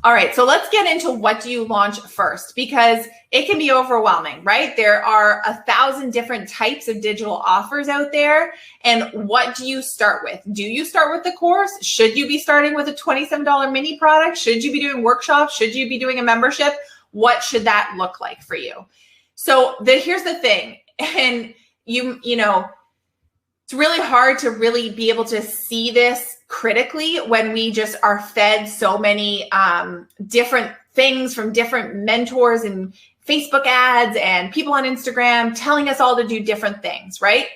All right, so let's get into what do you launch first, because it can be overwhelming, right? There are 1,000 different types of digital offers out there. And what do you start with? Do you start with the course? Should you be starting with a $27 mini product? Should you be doing workshops? Should you be doing a membership? What should that look like for you? So here's the thing, and you know, it's really hard to really be able to see this critically when we just are fed so many different things from different mentors and Facebook ads and people on Instagram telling us all to do different things, right?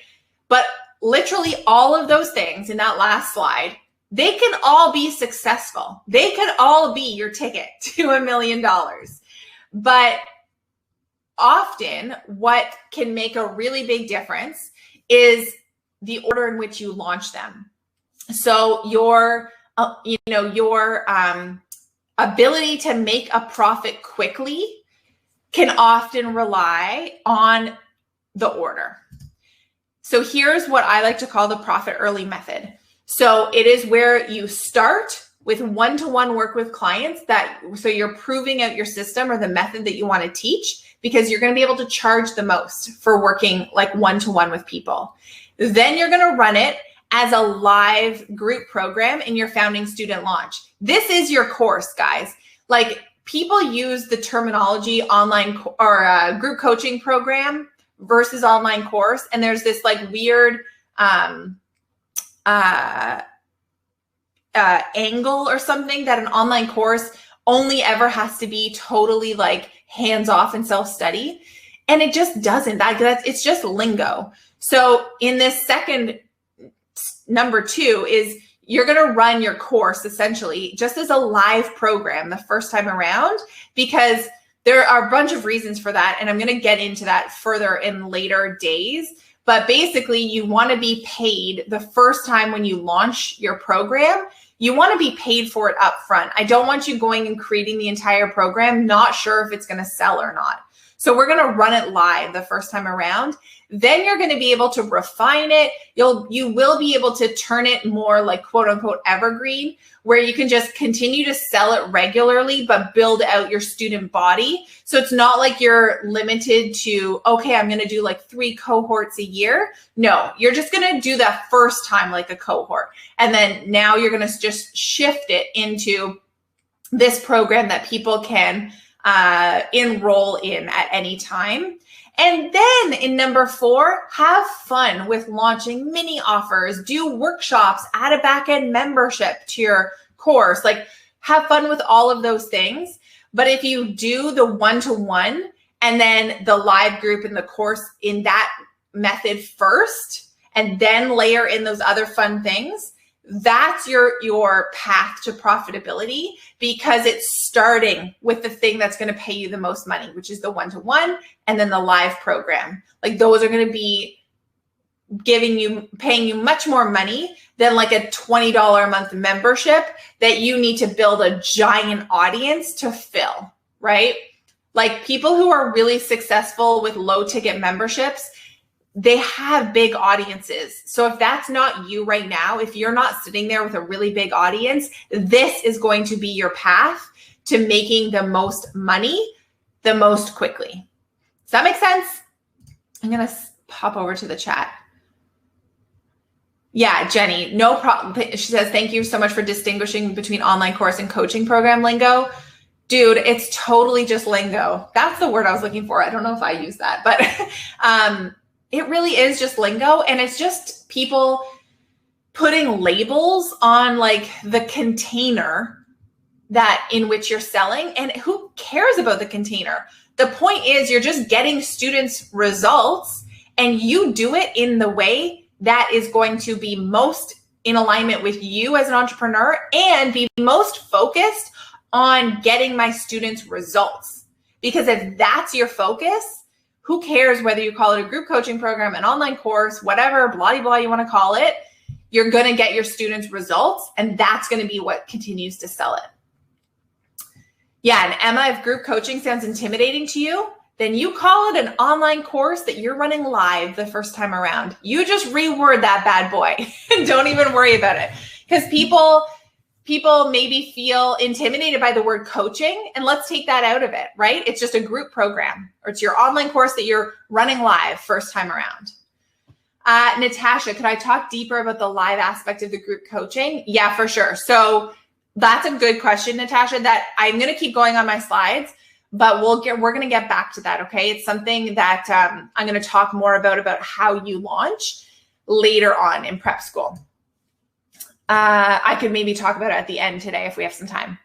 But literally all of those things in that last slide, they can all be successful. They can all be your ticket to $1 million. But often what can make a really big difference is the order in which you launch them. So your ability to make a profit quickly can often rely on the order. So here's what I like to call the profit early method. So it is where you start with one-to-one work with clients so you're proving out your system or the method that you want to teach, because you're going to be able to charge the most for working like one-to-one with people. Then you're going to run it as a live group program in your founding student launch. This is your course, guys. Like, people use the terminology online or group coaching program versus online course. And there's this like weird angle or something that an online course only ever has to be totally like hands-off and self-study. And it just doesn't. It's just lingo. So in this second, number 2 is you're going to run your course essentially just as a live program the first time around, because there are a bunch of reasons for that. And I'm going to get into that further in later days. But basically, you want to be paid the first time when you launch your program. You want to be paid for it up front. I don't want you going and creating the entire program, not sure if it's going to sell or not. So we're going to run it live the first time around. Then you're going to be able to refine it. You will be able to turn it more like quote unquote evergreen, where you can just continue to sell it regularly, but build out your student body. So it's not like you're limited to, okay, I'm going to do like 3 cohorts a year. No, you're just going to do that first time like a cohort. And then now you're going to just shift it into this program that people can enroll in at any time. And then in number 4, have fun with launching mini offers, do workshops, add a back-end membership to your course, like have fun with all of those things. But if you do the one-to-one and then the live group and the course in that method first, and then layer in those other fun things, that's your path to profitability, because it's starting with the thing that's going to pay you the most money, which is the one-to-one and then the live program. Like, those are going to be paying you much more money than like a $20 a month membership that you need to build a giant audience to fill, right? Like, people who are really successful with low ticket memberships, they have big audiences. So if that's not you right now, if you're not sitting there with a really big audience, this is going to be your path to making the most money the most quickly. Does that make sense? I'm going to pop over to the chat. Yeah, Jenny, no problem. She says, thank you so much for distinguishing between online course and coaching program lingo. Dude, it's totally just lingo. That's the word I was looking for. I don't know if I use that, but it really is just lingo, and it's just people putting labels on like the container that in which you're selling, and who cares about the container? The point is you're just getting students results, and you do it in the way that is going to be most in alignment with you as an entrepreneur and be most focused on getting my students results. Because if that's your focus, who cares whether you call it a group coaching program, an online course, whatever, blah, blah, you want to call it, you're going to get your students results, and that's going to be what continues to sell it. Yeah, and Emma, if group coaching sounds intimidating to you, then you call it an online course that you're running live the first time around. You just reword that bad boy and don't even worry about it. Because people people maybe feel intimidated by the word coaching, and let's take that out of it, right? It's just a group program, or it's your online course that you're running live first time around. Natasha, could I talk deeper about the live aspect of the group coaching? Yeah, for sure. So that's a good question, Natasha, that I'm going to keep going on my slides, but we're going to get back to that. Okay. It's something that I'm going to talk more about how you launch later on in prep school. I could maybe talk about it at the end today if we have some time.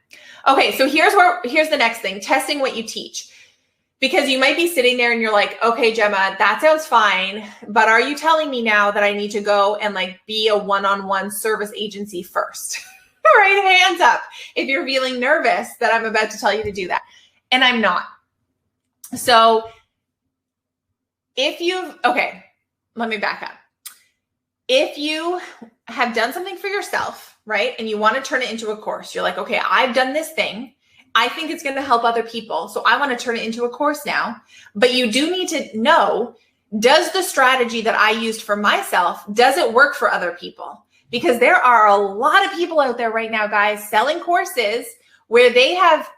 Okay, so here's the next thing, testing what you teach. Because you might be sitting there and you're like, okay, Gemma, that sounds fine, but are you telling me now that I need to go and like be a one-on-one service agency first? All right, hands up if you're feeling nervous that I'm about to tell you to do that. And I'm not. So okay, let me back up. If you have done something for yourself, right, and you want to turn it into a course, you're like, okay, I've done this thing. I think it's going to help other people. So I want to turn it into a course now. But you do need to know, does the strategy that I used for myself, does it work for other people? Because there are a lot of people out there right now, guys, selling courses where they have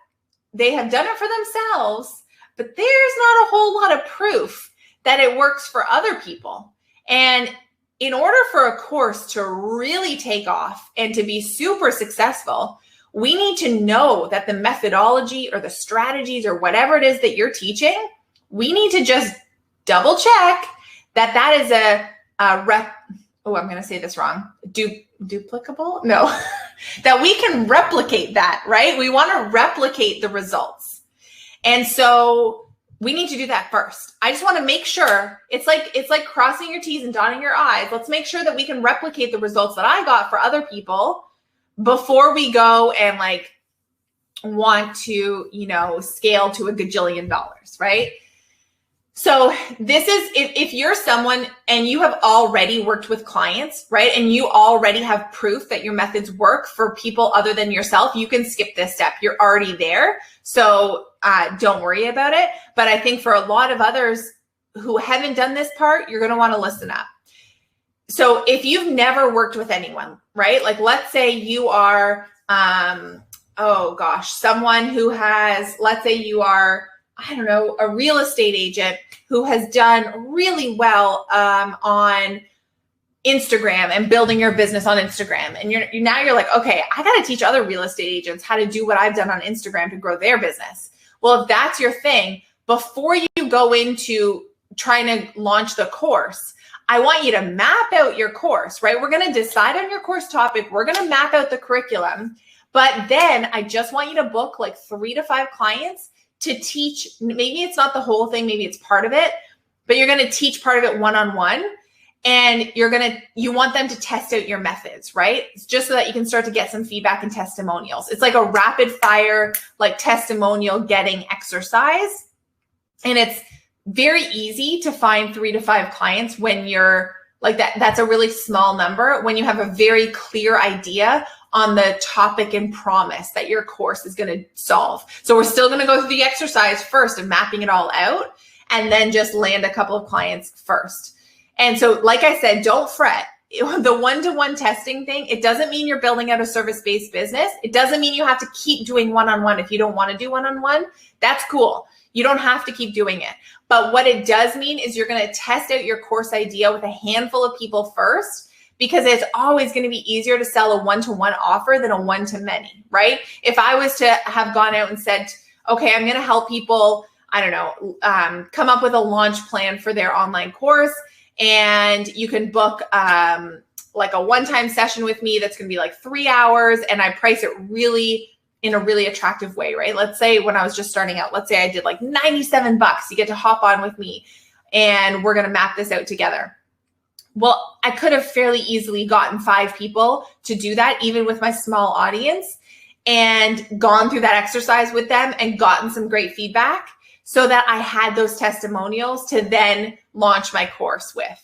done it for themselves, but there's not a whole lot of proof that it works for other people. And in order for a course to really take off and to be super successful, we need to know that the methodology or the strategies or whatever it is that you're teaching, we need to just double check that is I'm going to say this wrong. Duplicable? No, that we can replicate that, right? We want to replicate the results. And so we need to do that first. I just want to make sure it's like crossing your T's and dotting your I's. Let's make sure that we can replicate the results that I got for other people before we go and like want to, scale to $1 gajillion, right? So this is, if you're someone and you have already worked with clients, right? And you already have proof that your methods work for people other than yourself, you can skip this step. You're already there. So don't worry about it. But I think for a lot of others who haven't done this part, you're going to want to listen up. So if you've never worked with anyone, right? Like let's say you are, someone who has, let's say you are, a real estate agent who has done really well on Instagram and building your business on Instagram. And you're like, okay, I got to teach other real estate agents how to do what I've done on Instagram to grow their business. Well, if that's your thing, before you go into trying to launch the course, I want you to map out your course, right? We're going to decide on your course topic. We're going to map out the curriculum. But then I just want you to book like 3 to 5 clients to teach. Maybe it's not the whole thing, maybe it's part of it, but you're going to teach part of it one-on-one, and you want them to test out your methods, right? It's just so that you can start to get some feedback and testimonials. It's like a rapid fire, like testimonial getting exercise. And it's very easy to find 3 to 5 clients when you're like that. That's a really small number when you have a very clear idea on the topic and promise that your course is going to solve. So we're still going to go through the exercise first of mapping it all out, and then just land a couple of clients first. And so, like I said, don't fret. The one-to-one testing thing, it doesn't mean you're building out a service-based business. It doesn't mean you have to keep doing one-on-one if you don't want to do one-on-one. That's cool. You don't have to keep doing it. But what it does mean is you're going to test out your course idea with a handful of people first, because it's always going to be easier to sell a one-to-one offer than a one-to-many, right? If I was to have gone out and said, okay, I'm going to help people, come up with a launch plan for their online course, and you can book like a one-time session with me that's going to be like 3 hours, and I price it really in a really attractive way, right? Let's say when I was just starting out, let's say I did like $97. You get to hop on with me and we're going to map this out together. Well, I could have fairly easily gotten 5 people to do that, even with my small audience, and gone through that exercise with them and gotten some great feedback so that I had those testimonials to then launch my course with.